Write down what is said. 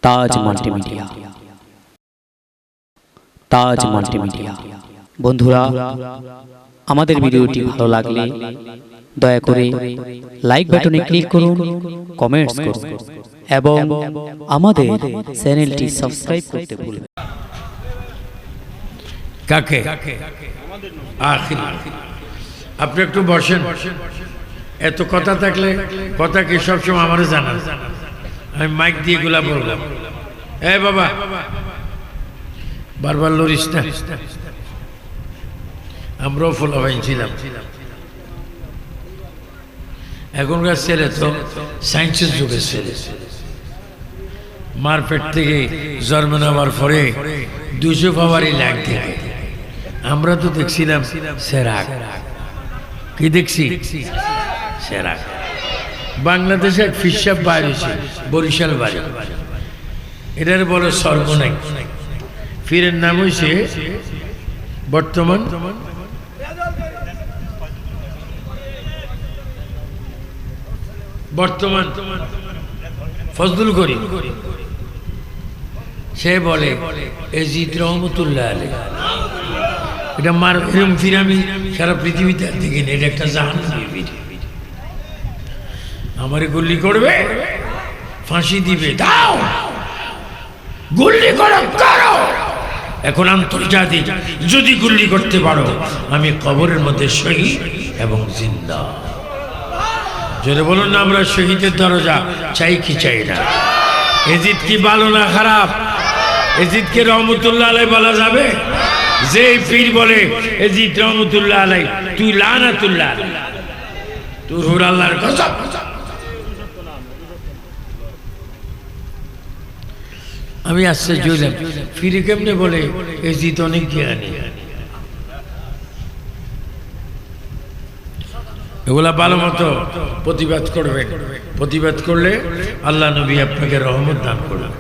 তাজ multimedia. তাজ multimedia. বন্ধুরা, আমাদের ভিডিওটি ভালো লাগলে দয়া করে লাইক বাটনে ক্লিক করুন, কমেন্টস করুন এবং আমাদের চ্যানেলটি সাবস্ক্রাইব করতে ভুলবেন না। কাকে আখির আপনি একটু বসেন। এত কথা থাকলে কথা কি সবসময় আমারও জানা, আমি মাইক দিয়ে গুলা বলবো। এ বাবা, বারবার লড়িস না। আমরাও ফলাফাইন ছিলাম। এখনকার ছেলে তো সায়েন্সের যুগের ছেলে। মার পেট থেকে জন্ম নেওয়ার পরে 200 পাওয়ারই লাগ থেকে আমরা তো দেখছিলাম সেরাক। কি দেখছি? সেরাক। বাংলাদেশে এক ফিসাব বাইর হয়েছে, বরিশাল বাড়ি, এটার বলে সর্বনাই। ফিরের নাম হয়েছে বর্তমান ফজলুল করিম। সে বলে এজিদ রহমতুল্লাহ আলাইহি। এটা মার এরম ফিরামি সারা পৃথিবীতে দেখিনি। এটা একটা জাহান্নামী বীর। আমারে গুলি করবে, ফাঁসি দিবে, দাও গুলি করো করো। এখন আন্তর্জাতিক যদি গুলি করতে পারো, আমি কবরের মধ্যে শহীদ এবং জিন্দা। যদি বলুন না, আমরা শহীদের দরজা চাই কি চাই না? এজিদ কি ভালো না খারাপ? এজিদকে রহমতুল্লাহ আলাইহি বলা যাবে? যে পীর বলে এজিদ রহমতুল্লাহ আলাইহি, তুই লানাতুল্লাহ আলাইহি, তুই হুর আল্লাহর কসম। আমি আশ্চর্য হইলাম, ফিরে কেমনে বলে এজিদ অনেক জ্ঞানী। এগুলা ভালো মতো প্রতিবাদ করবেন। প্রতিবাদ করলে আল্লাহ নবী আপনাকে রহমত দান করবেন।